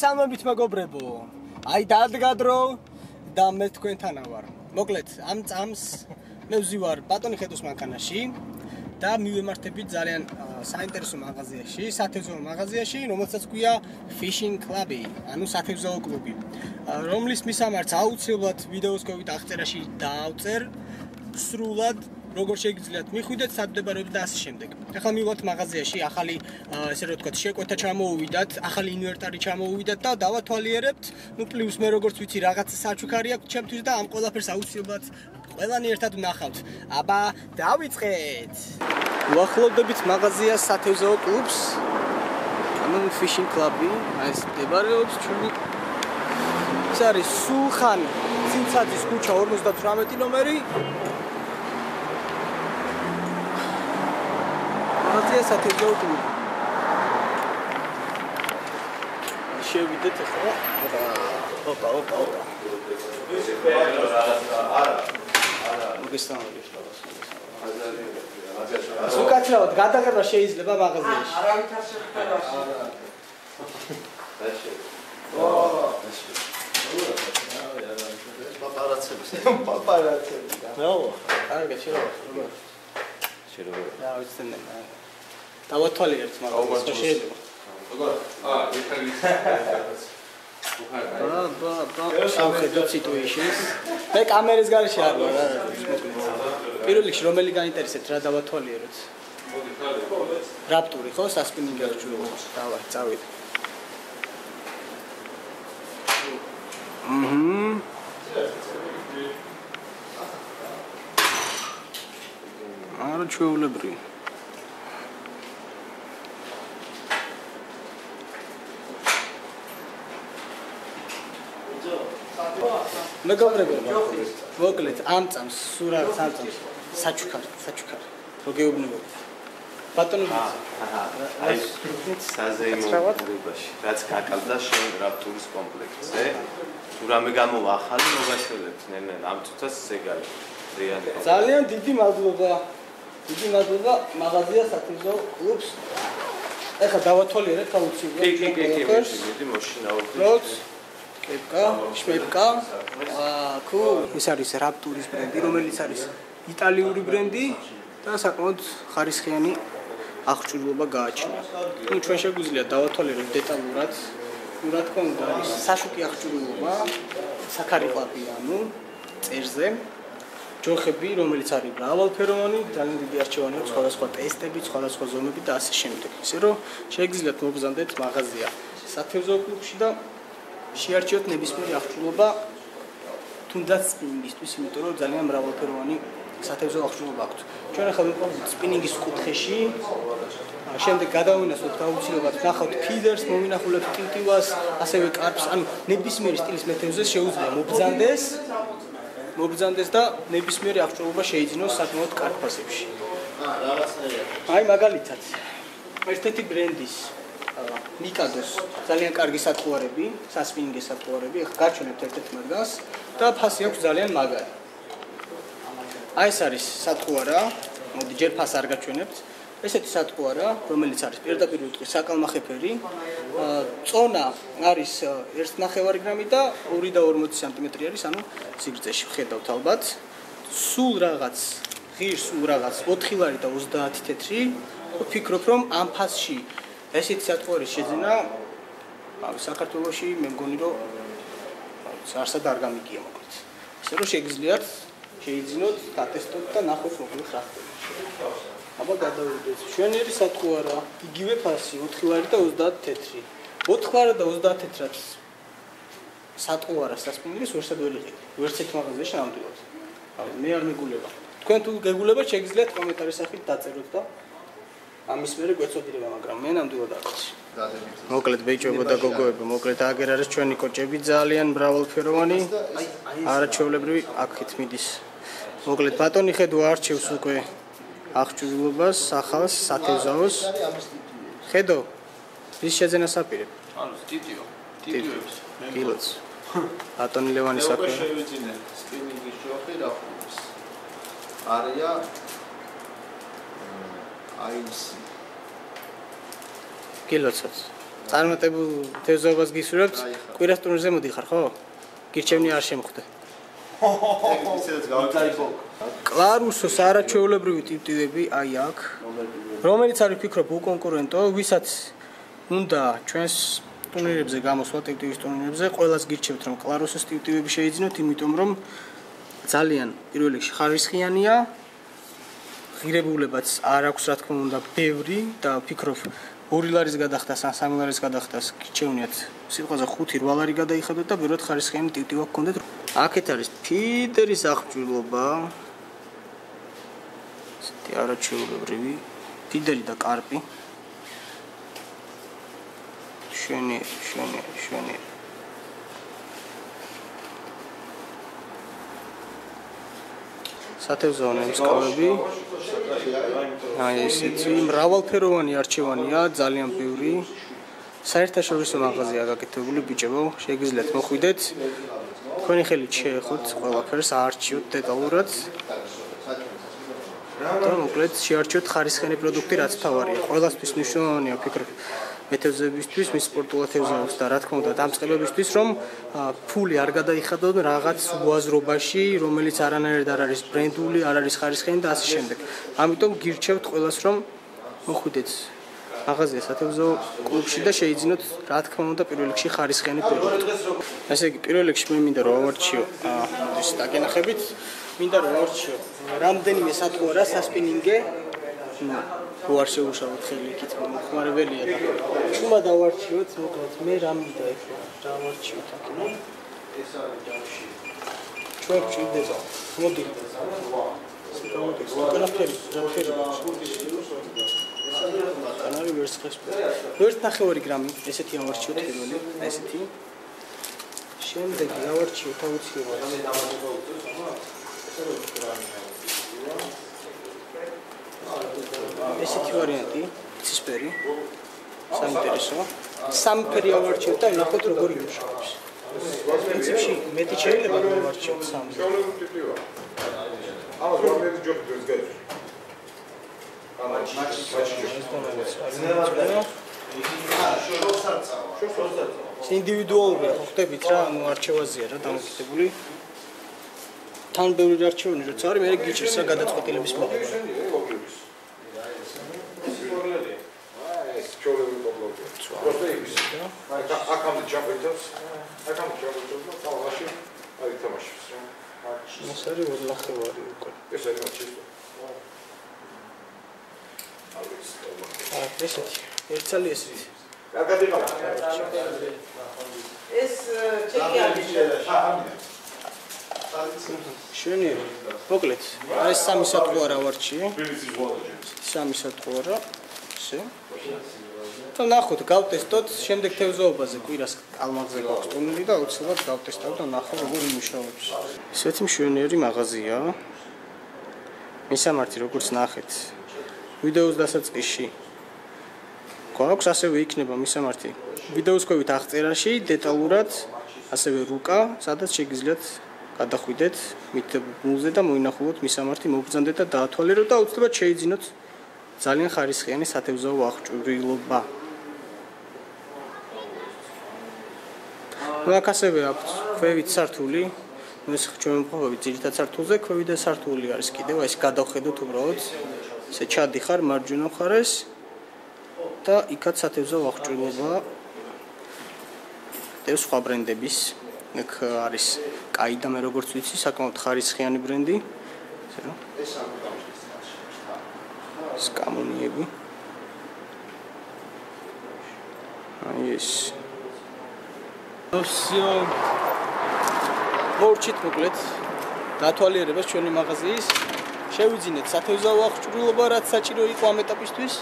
მოგესალმებით მეგობრებო. Აი დადგა დრო და მე თქვენთანა ვარ. მოკლედ, ამ წამს მე ვზივარ ბატონი ხედოს მანქანაში და მივემართებით ძალიან საინტერესო მაღაზიაში, სათევზაო მაღაზიაში, რომელსაც ქვია Fishing Club-ი, ანუ სათევზაო კლუბი, რომლის მისამართს აუცილებლად ვიდეოს გავით აღწერაში დაავწერ სრულად როგორ შეგიძლიათ მიხვიდეთ სადგებარეობებს და ასე შემდეგ. ახლა მივდივართ მაღაზიაში, ახალი ესე რომ ვთქვათ, შეკვეთა ჩამოუვიდათ, ახალი ინვენტარი ჩამოუვიდათ და დავათვალიერებთ. ნუ პლუს მე როგორც ვიცი, რაღაც საჩუქარი აქვს ჩემთვის და ამ ყველაფერს აუცილებლად ყველანი ერთად ვნახავთ. აბა, დავიწყეთ. ვახლოვდებით მაღაზიას სათევზაო კლუბს. ანუ Fishing Club-ი, აი ეს მდებარეობს ჩვენი ეს არის სულხან ცინცაძის ქუჩა 58 ნომერი. მაღაზია სათევზაო კლუბი. შევიდეთ ახლა. ოპა. მოგესალმებით. სუკაცრავად გადაღება შეიძლება მაღაზიაში. არავით არ შეხვდება. პაპარაცები. ნო, კარგი შეიძლება. და ვიცი დავათვალიერებთ მაგას შეიძლება. შევხედოთ სიტუაციას. მე კამერის გარეშე არ ვარ რა. პირველ რიგში რომელი გაინტერესებთ რა დავათვალიეროთ? რაპტური ხო, სასპინინგი აღჭურვა. დავაი, წავიდე. არა ჩვეულებრივი. მეგობრებო, მოკლედ ამ წამს სურათს ამ წამს საჩუქარი. რო გეუბნებოდით. ბატონო აი საზეიმოებაში რაც გაკალდა შენ რაპტურის კომპლექტზე თუ რამე გამოვახალი მოგაშველებთ ნენენ ამ წუთას ზეგარი რეალურად ძალიან დიდი მადლობა მაღაზია სათევზაო კლუბს. ეხლა დავათვალიერეთ აუცილებლად კი მოშინაობთ კეპკა, შმეპკა. ეს არის რაპტურის ბრენდი, რომელიც არის იტალიური ბრენდი და საკმაოდ ხარისხიანი აღჭურვილობა გააჩნია. ნუ ჩვენ შეგვიძლია დავათვალიეროთ დეტალურად. რა თქმა უნდა, არის საშუქი აღჭურვილობა, საქარი ყლაპი, ანუ წერზე. ჯოხები, რომელიც არის მრავალფეროვანი, ძალიან დიდი არჩევანი აქვს, სხვადასხვა ტესტები, სხვადასხვა ზომები და ასე შემდეგ. ისე რომ შეგიძლიათ მოგზავნდეთ მაღაზია სათევზაო კლუბში და შეარჩიოთ ნებისმიერი აღჭურვილობა, თუნდაც სპინინგისთვის, იმიტომ რომ ძალიან მრავალფეროვანი სათევზაო აღჭურვილობა აქვს. ჩვენ ახლა ვიყავით სპინინგის კუთხეში. შემდეგ გადავინახოთ აუცილებლად ნახავთ ფიდერს, მომინახულებთ ტიტივას, ასევე კარპს, ანუ ნებისმიერი სტილის მეთევზეს შეუძლია მობრძანდეს და ნებისმიერი აღჭურვილობა შეიძინოს საკმაოდ კარგ ფასებში. აი მაგალითად, ერთ-ერთი ბრენდის მიკადოს ძალიან კარგი სატყუარები, სასპინინგე სატყუარები, ახლა გაჩვენებთ ერთ-ერთ მაგას და ფასი აქვს ძალიან მაგარი. აი ეს არის სატყუარა, მოდი ჯერ ფასს არ გაჩვენებთ. ესეთი სატყუარა, რომელიც არის პირდაპირ უტყვის საკალმახეფერი, წონა არის 1.5 გრამი და 2.40 სანტიმეტრი არის, ანუ სიგრძეში ხედავთ ალბათ. სულ რაღაც ღირს 4 ლარი და 30 თეთრი. ვფიქრობ, რომ ამ ფასში ესეთი სატყუარი შეძენა საქართველოში მე მგონი რომ არსად არ გამიგია მოკლედ. ისე რომ შეგიძლიათ შეიძინოთ, დატესტოთ და ნახოთ მოკლედ რა ხდება. აბა გადავიდეთ. შვენიერი სატყუარა, იგივე ფასი 4 ლარი და 30 თეთრი. 4 ლარი და 30 თეთრად სატყუარა სასპინინგის ვერსად ვერ იყიდე. ვერც ერთ მაღაზიაში ნამდვილად. მე არ მეგულება. თქვენ თუ გეგულებათ შეგიძლიათ კომენტარის სახით დაწეროთ და ამის მერე გვეცოდინება, მაგრამ მე ნამდვილად არ ვიცი. მოკლედ ბეჭვებო და გოგოებო, მოკლედ აგერ არის ჩვენი კოჭები ძალიან მრავალფეროვანი. არაჩვეულებრივი აქეთ მიდის. მოკლედ ბატონი ხედო არჩევს უკვე აღჭურვილობას, ახალს, სათევზაოს. ხედო ის შეძენას აპირებ. ანუ ტიტივებს. კილოც. ბატონი ლევანის აპირებ. შევიძინე სპინინგის ჯოხი რა ხობს. არია აინსი. კილოცაც. წარმატებულ თევზაობას გისურვებთ. კვირას ტურნირზე მოდიხარ, ხო? გირჩევნი არ შემხვდე. ისედაც გავიტარიფო. კლარუსოს არაჩვეულებრივი ტიპტივები აი აქ, რომელიც არის ვფიქრობ უკონკურენტო, ვისაც უნდა ჩვენს ტურნირებზე გამოსვლა ტიპტივის ტურნირებზე, ყველას გირჩევთ რომ კლარუსოს ტიპტივები შეიძინოთ, იმიტომ რომ ძალიან პირველ რიგში ხარისხიანია, ღირებულებაც არ აქვს რა თქმა უნდა ბევრი და ვფიქრობ 2 ლარის გადახდას ან 3 ლარის გადახდას გირჩევნიათ სიტყვაზე 5-8 ლარი გადაიხადოთ და პირველად ხარისხიანი ტიპტივა გქონდეთ. აქეთ არის ფიდერის აღჭურვილობა. ესეთი არაჩვეულებრივი ფიდერი და კარპი. შვენი. სათევზაო ნემსკავები. აი ესეთი მრავალფეროვანი არჩევანია, ძალიან ბევრი. საერთაშორისო მაღაზია გაკეთებული ბიჭებო, შეგიძლიათ მოხვიდეთ. თქვენი ხელით შეეხოთ ყველაფერს, აარჩიოთ დეტალურად. და მოკლედ შეარჩიოთ ხარისხიანი პროდუქტი, რაც თავარია. ყველასთვის მნიშვნელოვანია ვფიქრობ მეთევზეებისთვის, მის სპორტულად თევზაობს და რა თქმა უნდა დამწყებებისთვის, რომ ფული არ გადაიხადონ რაღაც უაზრობაში, რომელიც არანაირად არ არის ბრენდული, არ არის ხარისხიანი და ასე შემდეგ. ამიტომ გირჩევთ ყველას, რომ მოხვიდეთ მაღაზია სათევზაო კლუბში და შეიძინოთ რა თქმა უნდა პირველ რიგში ხარისხიანი პროდუქტი. ესე იგი პირველ რიგში მე მინდა რომ ავარჩიო ეს დაგენახებით, მინდა რომ ავარჩიო რამდენიმე სათვალა სასპინინგე რო არ შეუშავოთ ხელი იქით მოხმარებელია და ჩუმა დავარჩიოთ მოკლედ მე რა მინდა ეხლა დავარჩიოთ აქ ნუ ეს არის ჯამში ჩვენ ჭირდება მოდი ანალი ვერს ხეს ვერს 9 გრამი ესეთი ავარჩიოთ პირველი ესეთი შემდეგი ავარჩიოთ აუცილებლად ესეთი ვარიანტი, ცისფერი, საინტერესო. სამფერი ავარჩიოთ და ნახოთ როგორი იმუშავებს. პრინციპში მეტი შეიძლება რომ ავარჩიოთ სამი. ინდივიდუალურია, ხო ხდებით რა, ანუ არჩევაზია რა დამოკიდებული. თან ბევრი არჩევანი როცა არის, მე გიჩერს რა გადაწყვეტილების მიღება. Просто игры. А кому чапайтов? А кому чапайтов? Там ваши, а это ваши все. Масари вот лахевари уко. Это не чисто. ესეთი. ერთცალი ესეთი. Академия. ეს ჩეკი არის. შვენი. მოკლედ, არის სამი სატყუარა ვარჩიე. სამი სატყუარა. ისე. და ნახოთ, გავტესტოთ, შემდეგ თევზაობაზე კვირას კალმაღზე გვაქვს ტურნირი და აუცილებლად გავტესტავ და ნახო როგორ იმუშავებს. ესეთი მშვენიერი მაღაზია. მისამართი როგორც ნახეთ, ვიდეოს დასაწყისში გვაქვს ასევე იქნება მისამართი ვიდეოს კვებით აღწერაში დეტალურად, ასევე რუკა, სადაც შეგიძლიათ გადახვიდეთ მითებულზე და მოინახულოთ მისამართი მოგბრძანდეთ და დაათვალიეროთ და აუცილებლად შეიძინოთ ძალიან ხარისხიანი სათევზაო აღჭურვილობა. აქ ასევე აქვს ქვევით სართული, ეს ჩვენ მყოფებით ძირითად სართულზე, ქვევით და სართული არის კიდევ, ეს გადავხედოთ უბრალოდ. ესე ჩადიხარ მარჯვენა მხარეს და იქაც სათევზაო აღჭურვილობა. ეს სხვა ბრენდების, აქ არის კაი და მე როგორც ვიცი, საკმაოდ ხარისხიანი ბრენდი. ესე რომ სკამონიები. აი ეს. ოსიო. მოვჭით მოკლედ დათვალიერებას ჩვენი მაღაზიის. შევიძინეთ სათევზაო აღჭურვილობა, რაც საჭირო იყო ამ ეტაპისთვის.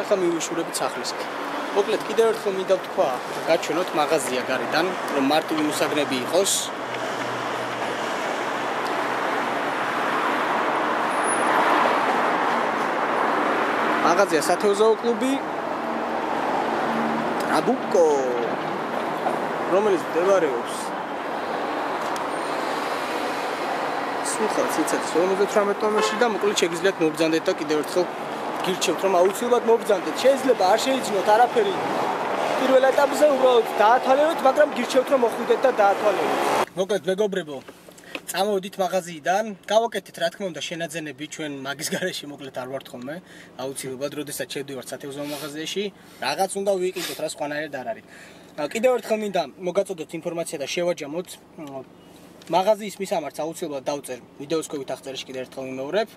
ახლა მივიშურებით სახლისკენ. მოკლედ კიდევ ერთხელ მინდა ვთქვა, გაჩვენოთ მაღაზია გარედან, რომ მარტივი უსაგნები იყოს. მაღაზია სათევზაო კლუბი ტრაბუკო, რომელიც მდებარეობს სულხან ციცაძის 58 ნომერში და მოკლედ შეგიძლიათ მობრძანდეთ და კიდევ ერთხელ გირჩევთ რომ აუცილებლად მობრძანდეთ. შეიძლება არ შეიძინოთ არაფერი. თუ პირველ ეტაპზე უბრალოდ დაათვალიეროთ, მაგრამ გირჩევთ რომ მოხვიდეთ და დაათვალიეროთ. მოკლედ მეგობრებო, წამოვიდით მაღაზიიდან, გავაკეთეთ რა თქმა უნდა შენაძენები, ჩვენ მაგის გარეშე მოკლედ არ ვართ ხოლმე, აუცილებლად როდესაც შევდივართ სათევზაო მაღაზიაში, რაღაც უნდა ვიყიდოთ, რა სხვანაირად არ არის. კიდევ ერთხელ მინდა მოგაწოდოთ ინფორმაცია და შევაჯამოთ მაღაზიის მისამართს აუცილებლად დავწერ ვიდეოს ქვევით აღწერაში კიდევ ერთხელ ვიმეორებ.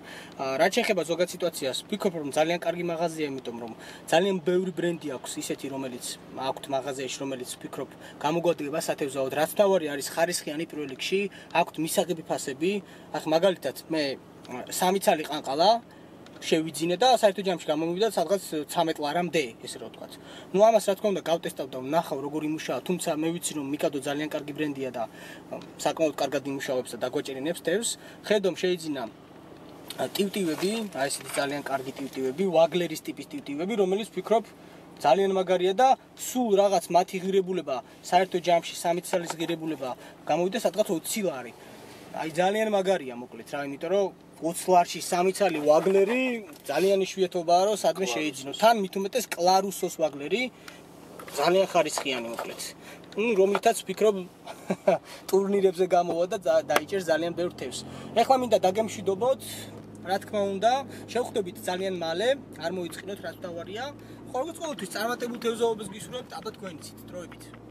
რაც შეეხება ზოგად სიტუაციას, ვფიქრობ რომ ძალიან კარგი მაღაზია, იმიტომ რომ ძალიან ბევრი ბრენდი აქვს ისეთი, რომელიც აქვთ მაღაზიაში, რომელიც ვფიქრობ გამოგვადგება სათევზაოდ. რაც თავარი არის ხარისხიანი პირველ რიგში, აქვთ მისაღები ფასები. ახ მაგალითად მე 3 ცალი ყანყალა შევიძინე და საერთო ჯამში გამომივიდა სადღაც 13 ლარამდე, ესე რა ვთქვათ. ნუ ამას რა თქმა უნდა გავტესტავ და ვნახავ როგორ იმუშავა, თუმცა მე ვიცი რომ მიკადო ძალიან კარგი ბრენდია და საკმაოდ კარგად იმუშავებს და დაგვეჭერინებს თევზს. ხედომ შეიძინა ტივტივები, აი ესეთი ძალიან კარგი ტივტივები, ვაგლერის ტიპის ტივტივები, რომელიც ვფიქრობ ძალიან მაგარია და სულ რაღაც მათი ღირებულება, საერთო ჯამში 3 წლის ღირებულება გამოვიდა სადღაც 20 ლარი. აი ძალიან მაგარია მოკლედ რა, იმიტომ რომ 20 ლარში 3 წალი ვაგლერი ძალიან იშვიათობაა რომ სადმე შეიძინო. თან მით უმეტეს კლარუსოს ვაგლერი ძალიან ხარისხიანი მოკლედ. რომლითაც ვფიქრობ ტურნირებზე გამოვა და დაიჭერს ძალიან ბევრ თევზს. ეხლა მინდა დაგემშვიდობოთ, რა თქმა უნდა, შევხვდებით ძალიან მალე, არ მოიწყინოთ რაც თავარია. ყოველთვის წარმატებულ თევზაობას გისურვებთ, აბა თქვენიცით, დროებით.